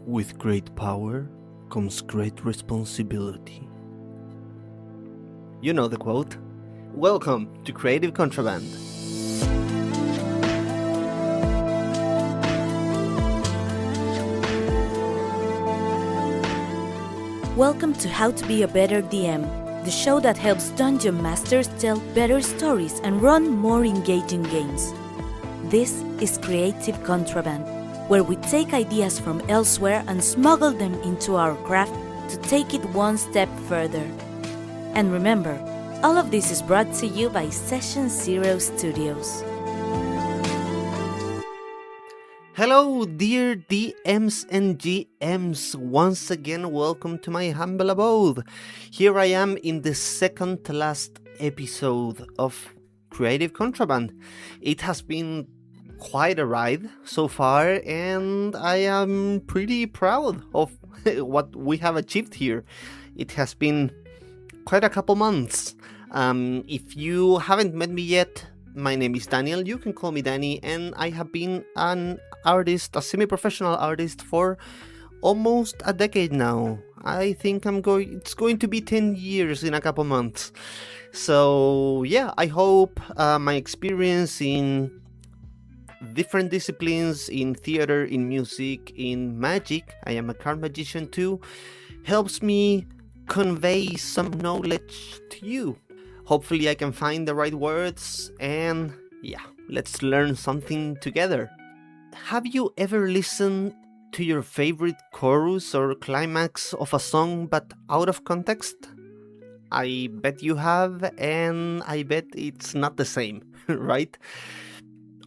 With great power comes great responsibility. You know the quote. Welcome to Creative Contraband. Welcome to How to Be a Better DM, the show that helps dungeon masters tell better stories and run more engaging games. This is Creative Contraband, where we take ideas from elsewhere and smuggle them into our craft to take it one step further. And remember, all of this is brought to you by Session Zero Studios. Hello, dear DMs and GMs. Once again, welcome to my humble abode. Here I am in the second to last episode of Creative Contraband. It has been quite a ride so far, and I am pretty proud of what we have achieved here. It has been quite a couple months. If you haven't met me yet, my name is Daniel. You can call me Danny, and I have been an artist, a semi-professional artist, for almost a decade now. I think it's going to be 10 years in a couple months. So yeah, I hope my experience in different disciplines, in theater, in music, in magic, I am a card magician too, helps me convey some knowledge to you. Hopefully I can find the right words, and yeah, let's learn something together. Have you ever listened to your favorite chorus or climax of a song but out of context? I bet you have, and I bet it's not the same, right?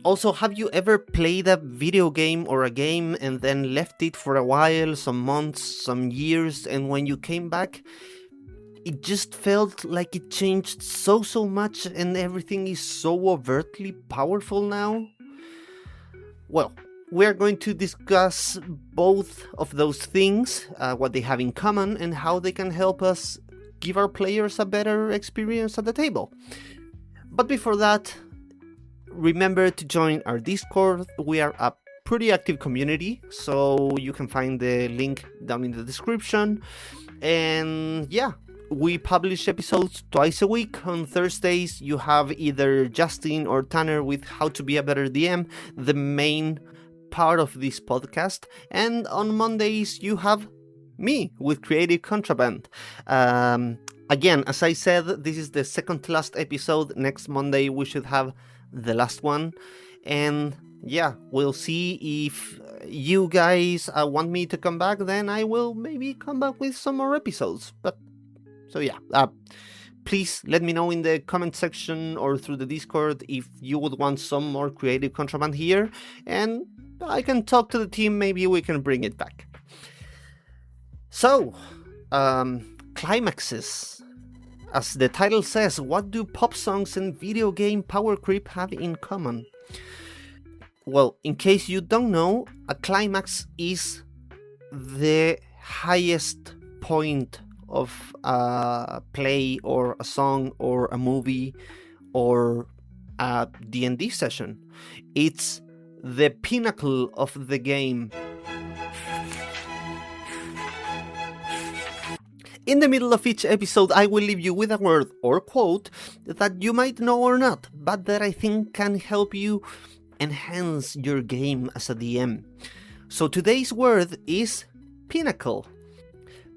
Also, have you ever played a video game or a game and then left it for a while, some months, some years, and when you came back, it just felt like it changed so much and everything is so overtly powerful now? Well, we're going to discuss both of those things, what they have in common and how they can help us give our players a better experience at the table. But before that, remember to join our Discord. We are a pretty active community, so you can find the link down in the description. And yeah, we publish episodes twice a week. On Thursdays, you have either Justin or Tanner with How to Be a Better DM, the main part of this podcast. And on Mondays, you have me with Creative Contraband. Again, as I said, this is the second to last episode. Next Monday, we should have the last one. And yeah, we'll see if you guys want me to come back. Then I will maybe come back with some more episodes. So yeah, please let me know in the comment section or through the Discord if you would want some more Creative Contraband here, and I can talk to the team, maybe we can bring it back. So, Climaxes. As the title says, what do pop songs and video game power creep have in common? Well, in case you don't know, a climax is the highest point of a play or a song or a movie or a D&D session. It's the pinnacle of the game. In the middle of each episode, I will leave you with a word or quote that you might know or not, but that I think can help you enhance your game as a DM. So today's word is pinnacle.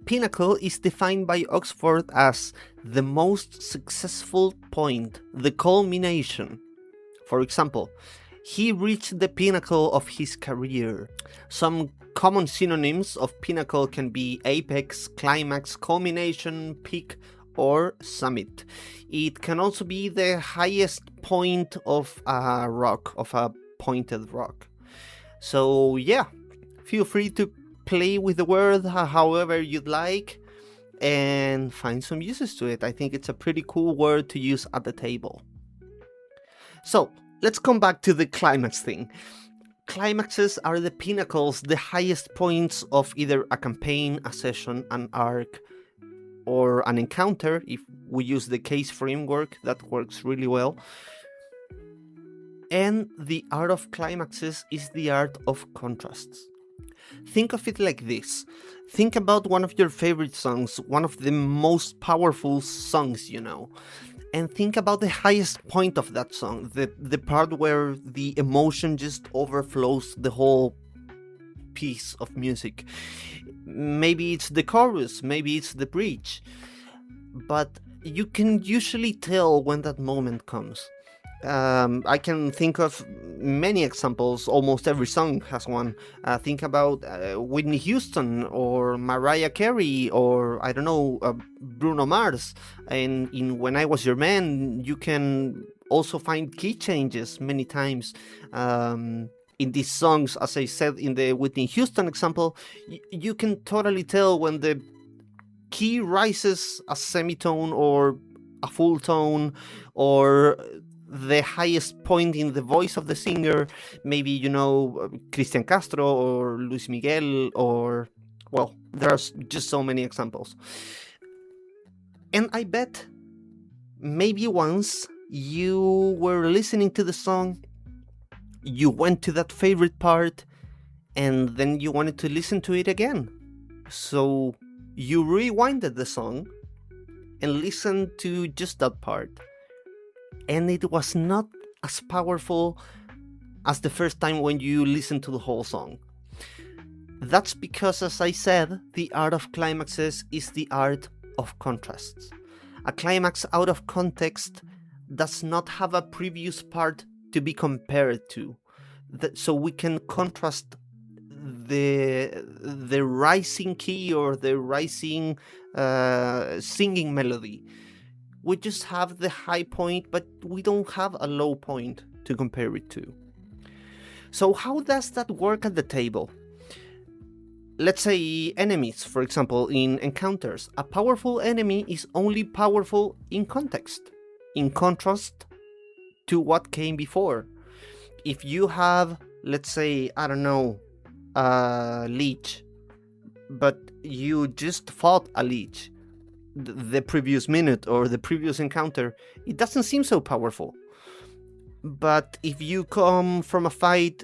Pinnacle is defined by Oxford as the most successful point, the culmination. For example, he reached the pinnacle of his career. Some common synonyms of pinnacle can be apex, climax, culmination, peak, or summit. It can also be the highest point of a rock, of a pointed rock. So yeah, feel free to play with the word however you'd like and find some uses to it. I think it's a pretty cool word to use at the table. So let's come back to the climax thing. Climaxes are the pinnacles, the highest points of either a campaign, a session, an arc, or an encounter. If we use the case framework, that works really well. And the art of climaxes is the art of contrasts. Think of it like this. Think about one of your favorite songs, one of the most powerful songs you know, and think about the highest point of that song, the part where the emotion just overflows the whole piece of music. Maybe it's the chorus, maybe it's the bridge, but you can usually tell when that moment comes. I can think of many examples. Almost every song has one. Think about Whitney Houston or Mariah Carey or, I don't know, Bruno Mars. And in When I Was Your Man, you can also find key changes many times. In these songs, as I said in the Whitney Houston example, you can totally tell when the key rises a semitone or a full tone, or the highest point in the voice of the singer, maybe, Cristian Castro or Luis Miguel, or, well, there's just so many examples. And I bet maybe once you were listening to the song, you went to that favorite part, and then you wanted to listen to it again. So you rewinded the song and listened to just that part. And it was not as powerful as the first time when you listened to the whole song. That's because, as I said, the art of climaxes is the art of contrasts. A climax out of context does not have a previous part to be compared to. So we can contrast the rising key or the rising singing melody. We just have the high point, but we don't have a low point to compare it to. So how does that work at the table? Let's say enemies, for example, in encounters. A powerful enemy is only powerful in context, in contrast to what came before. If you have, let's say, I don't know, a leech, but you just fought a leech the previous minute or the previous encounter, it doesn't seem so powerful. But if you come from a fight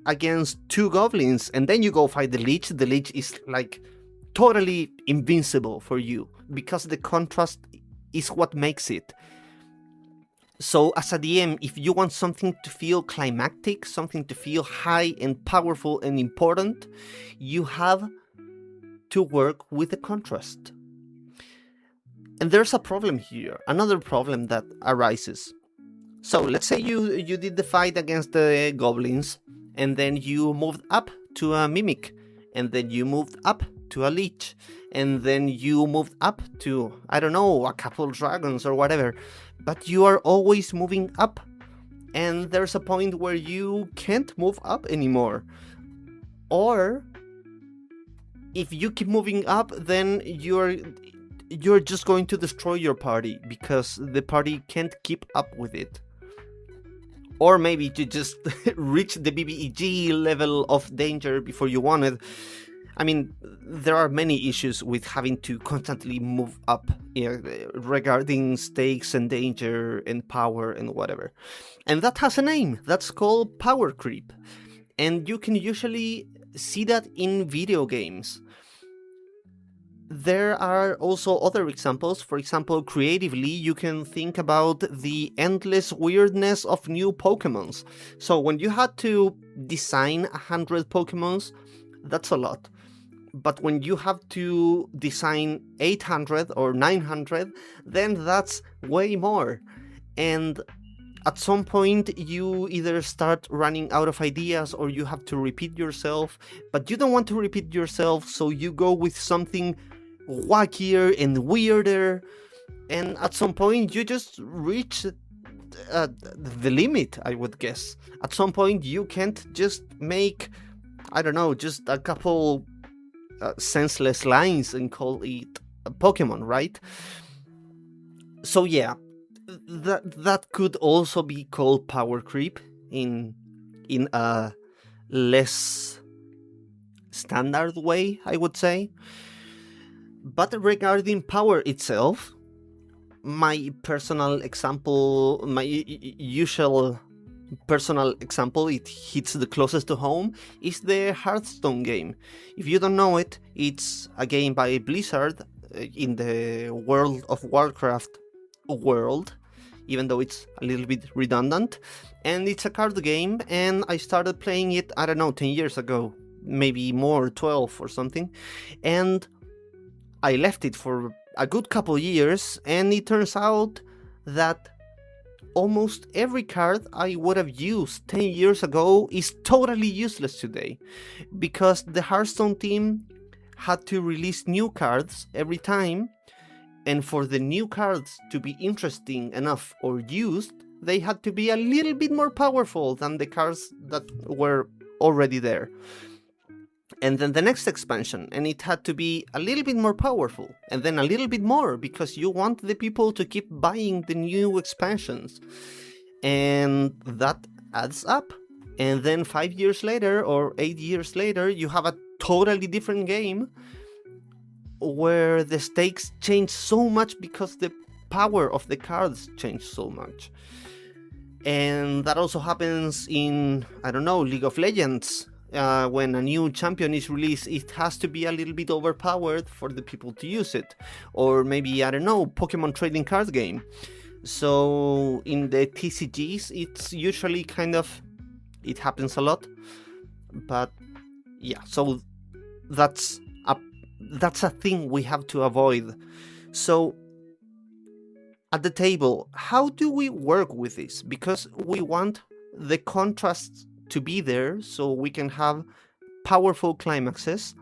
against two goblins and then you go fight the leech is like totally invincible for you, because the contrast is what makes it. So as a DM, if you want something to feel climactic, something to feel high and powerful and important, you have to work with the contrast. And there's a problem here, another problem that arises. So let's say you did the fight against the goblins, and then you moved up to a mimic, and then you moved up to a leech, and then you moved up to, I don't know, a couple dragons or whatever. But you are always moving up, and there's a point where you can't move up anymore. Or if you keep moving up, then you're just going to destroy your party, because the party can't keep up with it. Or maybe you just reach the BBEG level of danger before you wanted. I mean, there are many issues with having to constantly move up regarding stakes and danger and power and whatever. And that has a name. That's called power creep. And you can usually see that in video games. There are also other examples. For example, creatively, you can think about the endless weirdness of new Pokemons. So when you had to design 100 Pokemons, that's a lot. But when you have to design 800 or 900, then that's way more. And at some point, you either start running out of ideas or you have to repeat yourself. But you don't want to repeat yourself, so you go with something wackier and weirder, and at some point you just reach the limit, I would guess. At some point you can't just make, I don't know, just a couple senseless lines and call it a Pokemon, right? So yeah, that could also be called power creep in a less standard way, I would say. But regarding power itself, my personal example, my usual personal example, it hits the closest to home, is the Hearthstone game. If you don't know it, it's a game by Blizzard in the World of Warcraft world, even though it's a little bit redundant. And it's a card game, and I started playing it, I don't know, 10 years ago, maybe more, 12 or something. And I left it for a good couple years, and it turns out that almost every card I would have used 10 years ago is totally useless today, because the Hearthstone team had to release new cards every time, and for the new cards to be interesting enough or used, they had to be a little bit more powerful than the cards that were already there. And then the next expansion, and it had to be a little bit more powerful, and then a little bit more, because you want the people to keep buying the new expansions. And that adds up. And then 5 years later, or 8 years later, you have a totally different game where the stakes change so much because the power of the cards change so much. And that also happens in, I don't know, League of Legends. When a new champion is released, it has to be a little bit overpowered for the people to use it. Or maybe, I don't know, Pokemon trading card game. So in the TCGs, it's usually it happens a lot. But yeah, so that's a thing we have to avoid. So at the table, how do we work with this? Because we want the contrasts to be there so we can have powerful climaxes,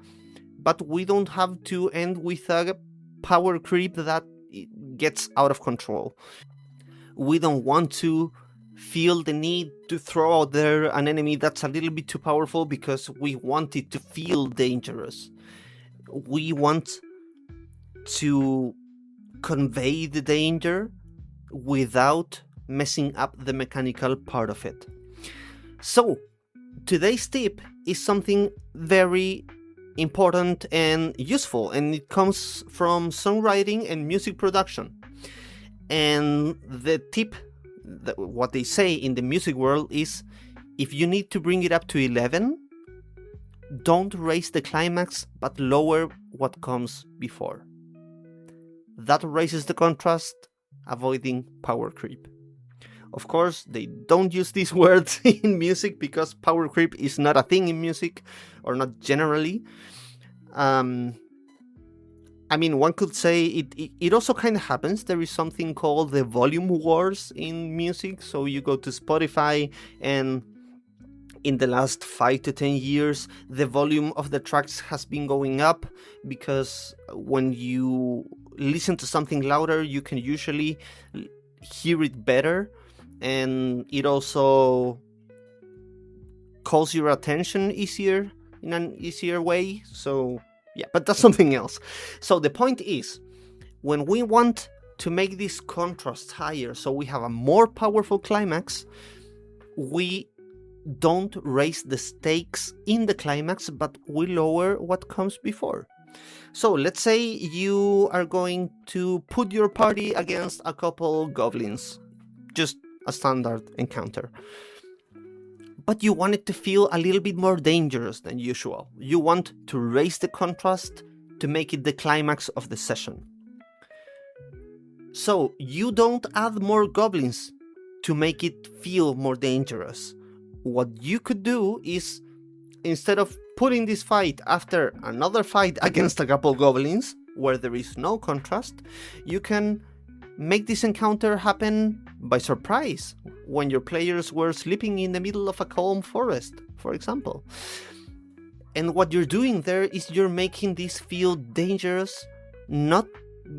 but we don't have to end with a power creep that gets out of control. We don't want to feel the need to throw out there an enemy that's a little bit too powerful because we want it to feel dangerous. We want to convey the danger without messing up the mechanical part of it. So, today's tip is something very important and useful, and it comes from songwriting and music production. And the tip, what they say in the music world is, if you need to bring it up to 11, don't raise the climax, but lower what comes before. That raises the contrast, avoiding power creep. Of course, they don't use these words in music because power creep is not a thing in music, or not generally. I mean, one could say it also kind of happens. There is something called the volume wars in music. So you go to Spotify, and in the last 5 to 10 years, the volume of the tracks has been going up, because when you listen to something louder, you can usually hear it better. And it also calls your attention easier, in an easier way. So yeah, but that's something else. So the point is, when we want to make this contrast higher, so we have a more powerful climax, we don't raise the stakes in the climax, but we lower what comes before. So let's say you are going to put your party against a couple goblins. Just a standard encounter. But you want it to feel a little bit more dangerous than usual. You want to raise the contrast to make it the climax of the session. So you don't add more goblins to make it feel more dangerous. What you could do is, instead of putting this fight after another fight against a couple goblins, where there is no contrast, you can make this encounter happen by surprise, when your players were sleeping in the middle of a calm forest, for example. And what you're doing there is you're making this feel dangerous, not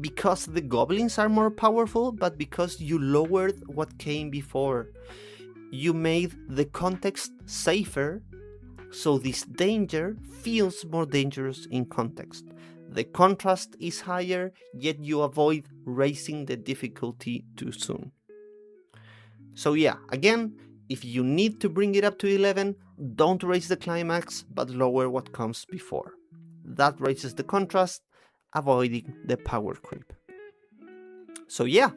because the goblins are more powerful, but because you lowered what came before. You made the context safer, so this danger feels more dangerous in context. The contrast is higher, yet you avoid raising the difficulty too soon. So yeah, again, if you need to bring it up to 11, don't raise the climax, but lower what comes before. That raises the contrast, avoiding the power creep. So yeah,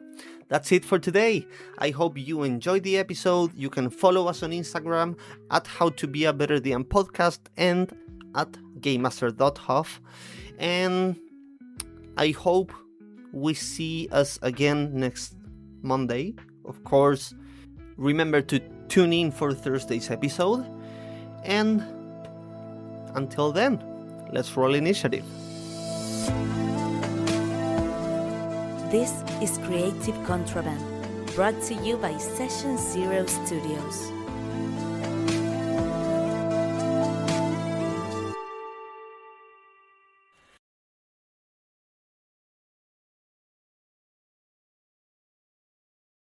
that's it for today. I hope you enjoyed the episode. You can follow us on Instagram at How to Be a Better DM Podcast and at GameMaster.huff. And I hope we see us again next Monday. Of course, remember to tune in for Thursday's episode. And until then, let's roll initiative. This is Creative Contraband, brought to you by Session Zero Studios.